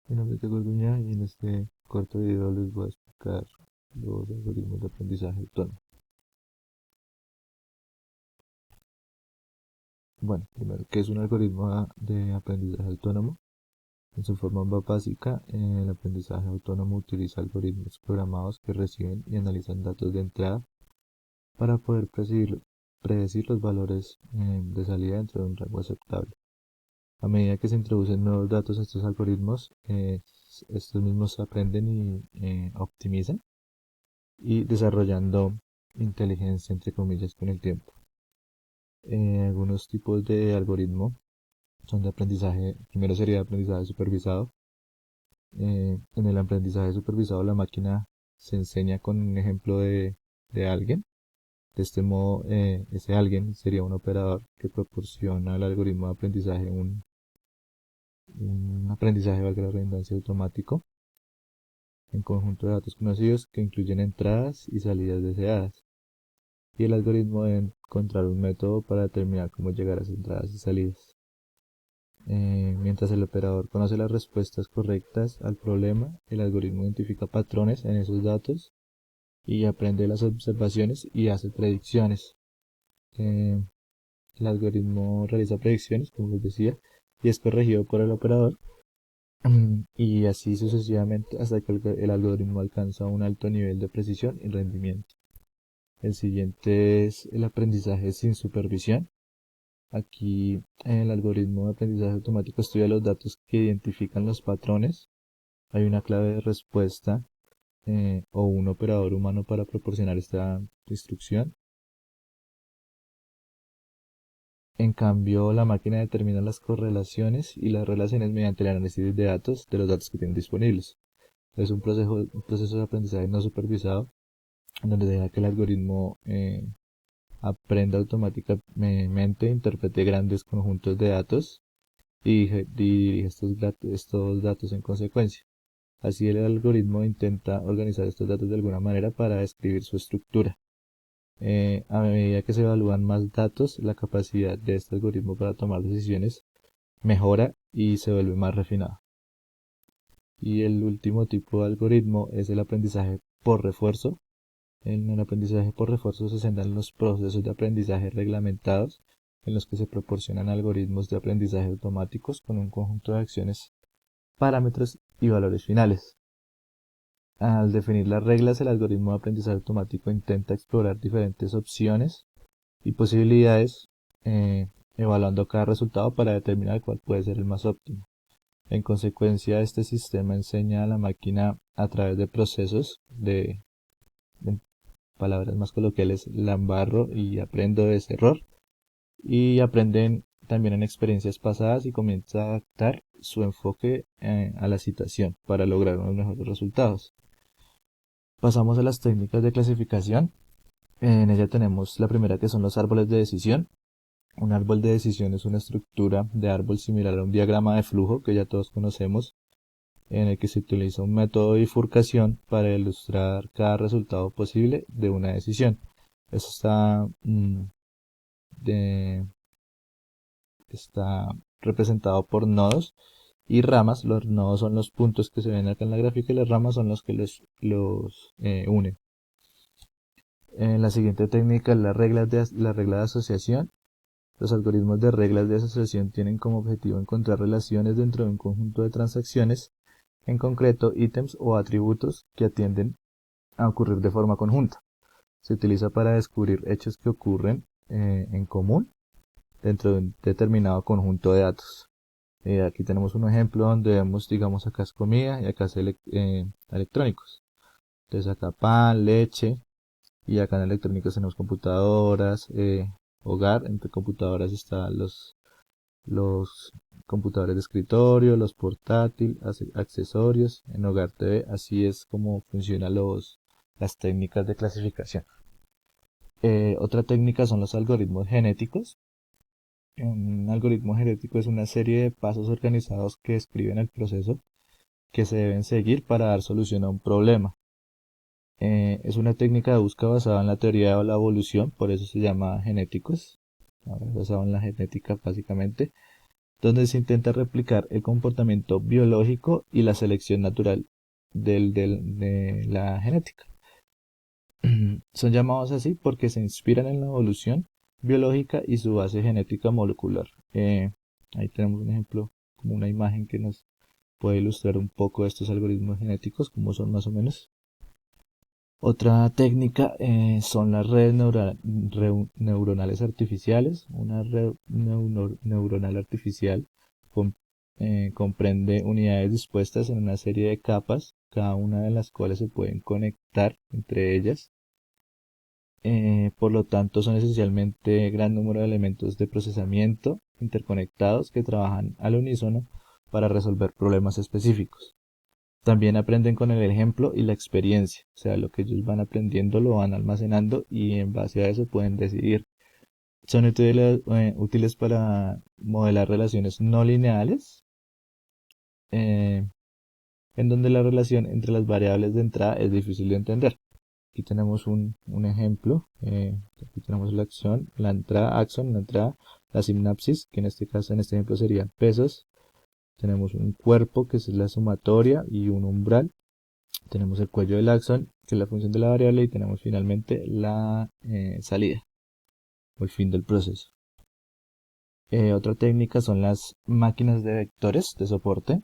Mi nombre es Diego Orduña y en este corto video les voy a explicar los algoritmos de aprendizaje autónomo. Bueno, primero, ¿qué es un algoritmo de aprendizaje autónomo? En su forma más básica, el aprendizaje autónomo utiliza algoritmos programados que reciben y analizan datos de entrada para poder predecir los valores de salida dentro de un rango aceptable. A medida que se introducen nuevos datos a estos algoritmos, estos mismos aprenden y optimizan y desarrollando inteligencia entre comillas con el tiempo. Algunos tipos de algoritmo son de aprendizaje, primero sería aprendizaje supervisado. En el aprendizaje supervisado la máquina se enseña con un ejemplo de alguien. De este modo, ese alguien sería un operador que proporciona al algoritmo de aprendizaje un aprendizaje, valga la redundancia, automático en conjunto de datos conocidos que incluyen entradas y salidas deseadas. Y el algoritmo debe encontrar un método para determinar cómo llegar a esas entradas y salidas. Mientras el operador conoce las respuestas correctas al problema, el algoritmo identifica patrones en esos datos y aprende las observaciones y hace predicciones. Eh, el algoritmo realiza predicciones, como les decía, y es corregido por el operador y así sucesivamente hasta que el algoritmo alcanza un alto nivel de precisión y rendimiento. El siguiente es el aprendizaje sin supervisión. Aquí el algoritmo de aprendizaje automático estudia los datos que identifican los patrones. Hay una clave de respuesta o un operador humano para proporcionar esta instrucción. En cambio, la máquina determina las correlaciones y las relaciones mediante el análisis de datos de los datos que tienen disponibles. Es un proceso de aprendizaje no supervisado en donde deja que el algoritmo aprenda automáticamente, interprete grandes conjuntos de datos y dirige estos datos en consecuencia. Así el algoritmo intenta organizar estos datos de alguna manera para describir su estructura. A medida que se evalúan más datos, la capacidad de este algoritmo para tomar decisiones mejora y se vuelve más refinado. Y el último tipo de algoritmo es el aprendizaje por refuerzo. En el aprendizaje por refuerzo se centran los procesos de aprendizaje reglamentados en los que se proporcionan algoritmos de aprendizaje automáticos con un conjunto de acciones, parámetros y valores finales. Al definir las reglas, el algoritmo de aprendizaje automático intenta explorar diferentes opciones y posibilidades, eh, evaluando cada resultado para determinar cuál puede ser el más óptimo. En consecuencia, este sistema enseña a la máquina a través de procesos de palabras más coloquiales, la embarro y aprendo de ese error. Y aprenden también en experiencias pasadas y comienza a adaptar su enfoque a la situación para lograr unos mejores resultados. Pasamos a las técnicas de clasificación. En ella tenemos la primera que son los árboles de decisión. Un árbol de decisión es una estructura de árbol similar a un diagrama de flujo que ya todos conocemos, en el que se utiliza un método de bifurcación para ilustrar cada resultado posible de una decisión. Eso de- está representado por nodos y ramas. Los nodos son los puntos que se ven acá en la gráfica y las ramas son los que los unen. La siguiente técnica es la regla de asociación. Los algoritmos de reglas de asociación tienen como objetivo encontrar relaciones dentro de un conjunto de transacciones, en concreto ítems o atributos que atienden a ocurrir de forma conjunta. Se utiliza para descubrir hechos que ocurren en común dentro de un determinado conjunto de datos. Aquí tenemos un ejemplo donde vemos, digamos, acá es comida y acá es electrónicos. Entonces acá pan, leche y acá en electrónicos tenemos computadoras, hogar. Entre computadoras están los computadores de escritorio, los portátiles, accesorios, en hogar TV. Así es como funcionan las técnicas de clasificación. Otra técnica son los algoritmos genéticos. Un algoritmo genético es una serie de pasos organizados que describen el proceso que se deben seguir para dar solución a un problema. Es una técnica de búsqueda basada en la teoría de la evolución, por eso se llama genéticos, basado en la genética básicamente. donde se intenta replicar el comportamiento biológico y la selección natural de la genética. Son llamados así porque se inspiran en la evolución biológica y su base genética molecular. Ahí tenemos un ejemplo, como una imagen que nos puede ilustrar un poco estos algoritmos genéticos, como son más o menos. Otra técnica son las redes neuronales artificiales. Una red neuronal artificial com- comprende unidades dispuestas en una serie de capas, cada una de las cuales se pueden conectar entre ellas. Por lo tanto, son esencialmente gran número de elementos de procesamiento interconectados que trabajan al unísono para resolver problemas específicos. También aprenden con el ejemplo y la experiencia, o sea, lo que ellos van aprendiendo lo van almacenando y en base a eso pueden decidir. Son útiles para modelar relaciones no lineales, eh, en donde la relación entre las variables de entrada es difícil de entender. Aquí tenemos un ejemplo, aquí tenemos la acción, la entrada, axon, la entrada, la sinapsis, que en este caso, en este ejemplo serían pesos. Tenemos un cuerpo que es la sumatoria y un umbral. Tenemos el cuello del axón, que es la función de la variable, y tenemos finalmente la salida o el fin del proceso. Otra técnica son las máquinas de vectores de soporte.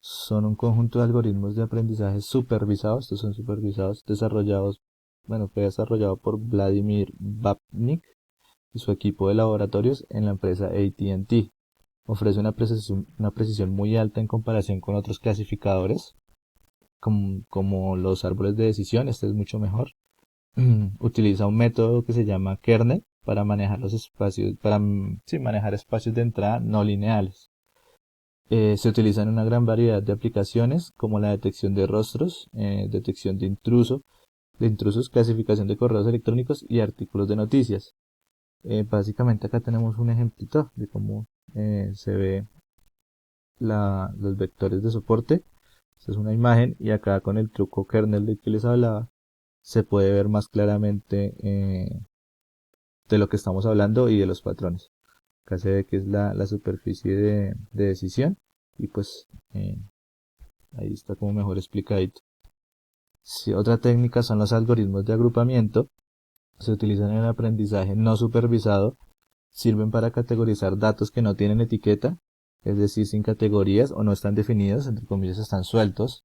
Son un conjunto de algoritmos de aprendizaje supervisados. Estos son supervisados, fue desarrollado por Vladimir Babnik y su equipo de laboratorios en la empresa AT&T. Ofrece una precisión muy alta en comparación con otros clasificadores, como los árboles de decisión. Este es mucho mejor. Utiliza un método que se llama kernel para manejar los espacios, manejar espacios de entrada no lineales. Se utilizan una gran variedad de aplicaciones como la detección de rostros, detección de intrusos, clasificación de correos electrónicos y artículos de noticias. Básicamente acá tenemos un ejemplito de cómo se ve los vectores de soporte. Esta es una imagen y acá con el truco kernel del que les hablaba se puede ver más claramente de lo que estamos hablando y de los patrones. Acá se ve que es la superficie de decisión y pues ahí está como mejor explicadito. Sí, otra técnica son los algoritmos de agrupamiento. Se utilizan en el aprendizaje no supervisado. Sirven para categorizar datos que no tienen etiqueta, es decir, sin categorías o no están definidos, entre comillas están sueltos.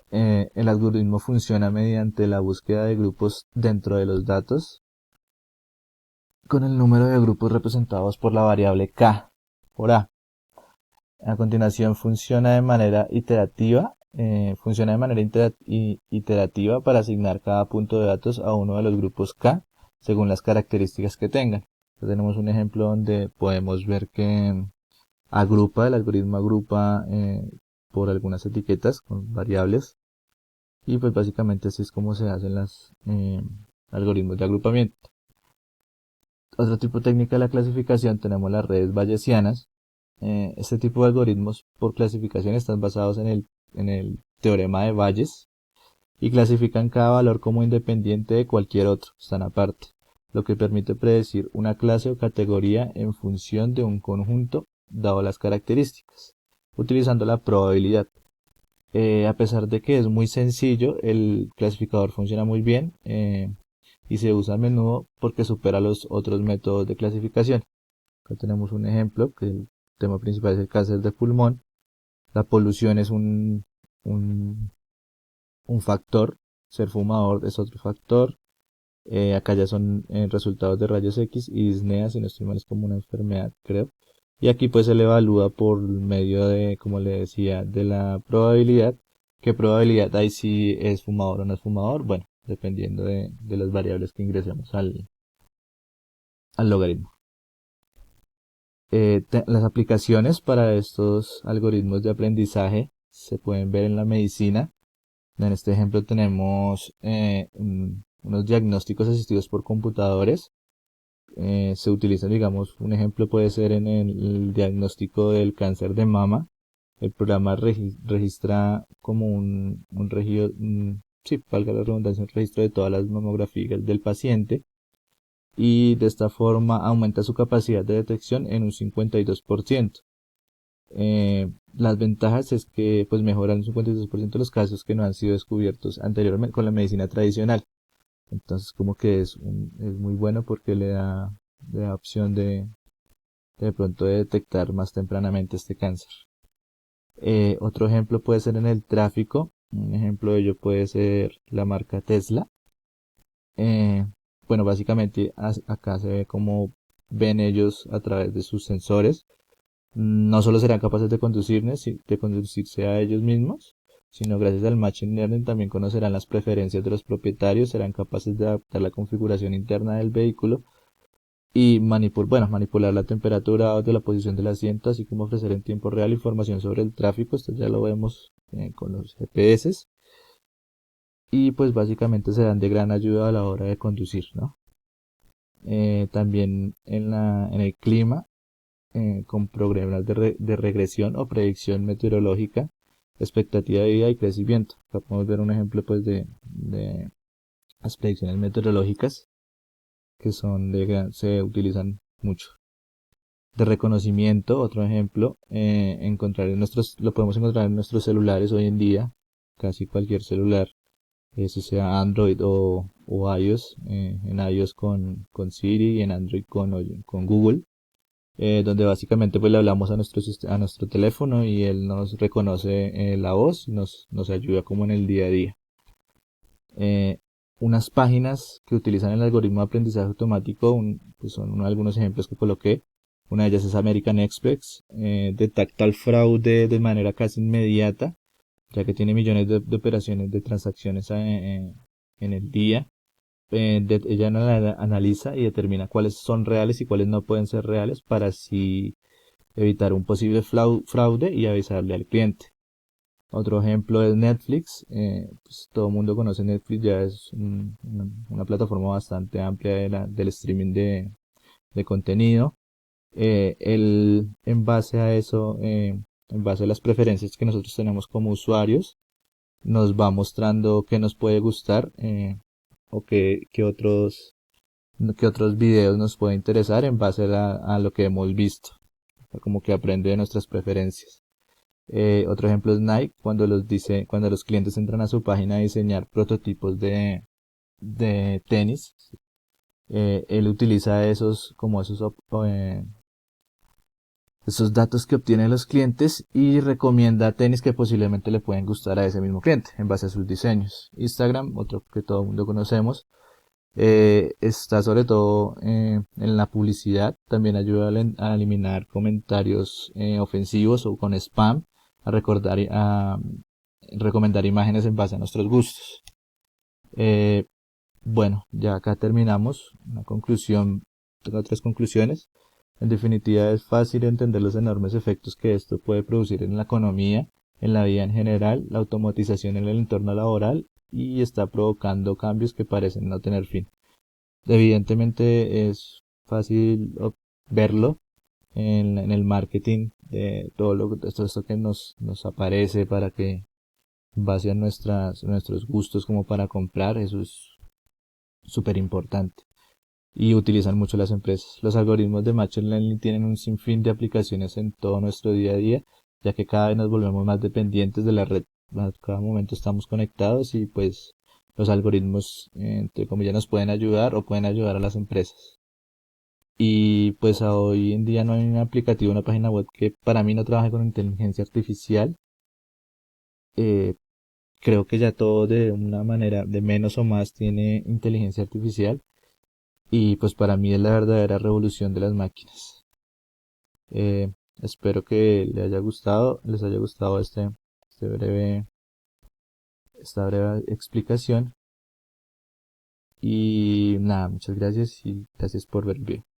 El algoritmo funciona mediante la búsqueda de grupos dentro de los datos, con el número de grupos representados por la variable k por a. A continuación funciona de manera iterativa para asignar cada punto de datos a uno de los grupos k según las características que tengan. Entonces tenemos un ejemplo donde podemos ver que el algoritmo agrupa por algunas etiquetas con variables, y pues básicamente así es como se hacen los algoritmos de agrupamiento. Otro tipo de técnica de la clasificación tenemos las redes bayesianas. Este tipo de algoritmos por clasificación están basados en el teorema de Bayes y clasifican cada valor como independiente de cualquier otro, están aparte, lo que permite predecir una clase o categoría en función de un conjunto dado las características, utilizando la probabilidad. A pesar de que es muy sencillo, el clasificador funciona muy bien y se usa a menudo porque supera los otros métodos de clasificación. Acá tenemos un ejemplo, que el tema principal es el cáncer de pulmón. La polución es un, un factor, ser fumador es otro factor. Acá ya son resultados de rayos X y disnea, si no estoy mal, es como una enfermedad, creo. Y aquí pues se le evalúa por medio de, como le decía, de la probabilidad. ¿Qué probabilidad hay si es fumador o no es fumador? Bueno, dependiendo de las variables que ingresemos al logaritmo. Las aplicaciones para estos algoritmos de aprendizaje se pueden ver en la medicina. En este ejemplo tenemos unos diagnósticos asistidos por computadores. Se utilizan, digamos, un ejemplo puede ser en el diagnóstico del cáncer de mama. El programa registra como sí, valga la redundancia, un registro de todas las mamografías del paciente, y de esta forma aumenta su capacidad de detección en un 52%. Las ventajas es que pues mejoran un 52% de los casos que no han sido descubiertos anteriormente con la medicina tradicional. Entonces como que es muy bueno porque le da opción de pronto de detectar más tempranamente este cáncer. Otro ejemplo puede ser en el tráfico. Un ejemplo de ello puede ser la marca Tesla. Eh, bueno, básicamente acá se ve cómo ven ellos a través de sus sensores. No solo serán capaces de conducirse a ellos mismos, sino gracias al Machine Learning también conocerán las preferencias de los propietarios, serán capaces de adaptar la configuración interna del vehículo y manipular la temperatura de la posición del asiento, así como ofrecer en tiempo real información sobre el tráfico. Esto ya lo vemos con los GPS y pues básicamente serán de gran ayuda a la hora de conducir, ¿no? También en el clima, con programas de regresión o predicción meteorológica, expectativa de vida y crecimiento. Acá podemos ver un ejemplo pues de las predicciones meteorológicas que se utilizan mucho. De reconocimiento, otro ejemplo, lo podemos encontrar en nuestros celulares hoy en día, casi cualquier celular, si sea Android o iOS, en iOS con Siri y en Android con Google, donde básicamente pues le hablamos a nuestro teléfono y él nos reconoce la voz y nos ayuda como en el día a día. Eh, Unas páginas que utilizan el algoritmo de aprendizaje automático pues son algunos ejemplos que coloqué. Una de ellas es American Express, detecta el fraude de manera casi inmediata, ya que tiene millones de operaciones de transacciones en el día. Ella analiza y determina cuáles son reales y cuáles no pueden ser reales para así evitar un posible fraude y avisarle al cliente. Otro ejemplo es Netflix. Pues todo el mundo conoce Netflix, ya es una plataforma bastante amplia del streaming de contenido. En base a eso, en base a las preferencias que nosotros tenemos como usuarios, nos va mostrando qué nos puede gustar o qué otros videos nos puede interesar en base a lo que hemos visto. Como que aprende de nuestras preferencias. Otro ejemplo es Nike, cuando los clientes entran a su página a diseñar prototipos de tenis, él utiliza esos datos que obtienen los clientes y recomienda tenis que posiblemente le pueden gustar a ese mismo cliente en base a sus diseños. Instagram, otro que todo el mundo conocemos, está sobre todo en la publicidad, también ayuda a eliminar comentarios ofensivos o con spam, a recomendar imágenes en base a nuestros gustos. Eh, bueno, ya acá terminamos. Tengo tres conclusiones. En definitiva, es fácil entender los enormes efectos que esto puede producir en la economía, en la vida en general, la automatización en el entorno laboral y está provocando cambios que parecen no tener fin. Evidentemente es fácil verlo en el marketing de todo esto que nos aparece para que en base a nuestros gustos como para comprar, eso es súper importante y utilizan mucho las empresas. Los algoritmos de Machine Learning tienen un sinfín de aplicaciones en todo nuestro día a día, ya que cada vez nos volvemos más dependientes de la red. A cada momento estamos conectados y pues los algoritmos, entre comillas, nos pueden ayudar o pueden ayudar a las empresas. Y pues hoy en día no hay un aplicativo, una página web que para mí no trabaje con inteligencia artificial. Eh, Creo que ya todo de una manera de menos o más tiene inteligencia artificial y pues para mí es la verdadera revolución de las máquinas. Espero que les haya gustado este breve, esta breve explicación y nada, muchas gracias y gracias por ver el video.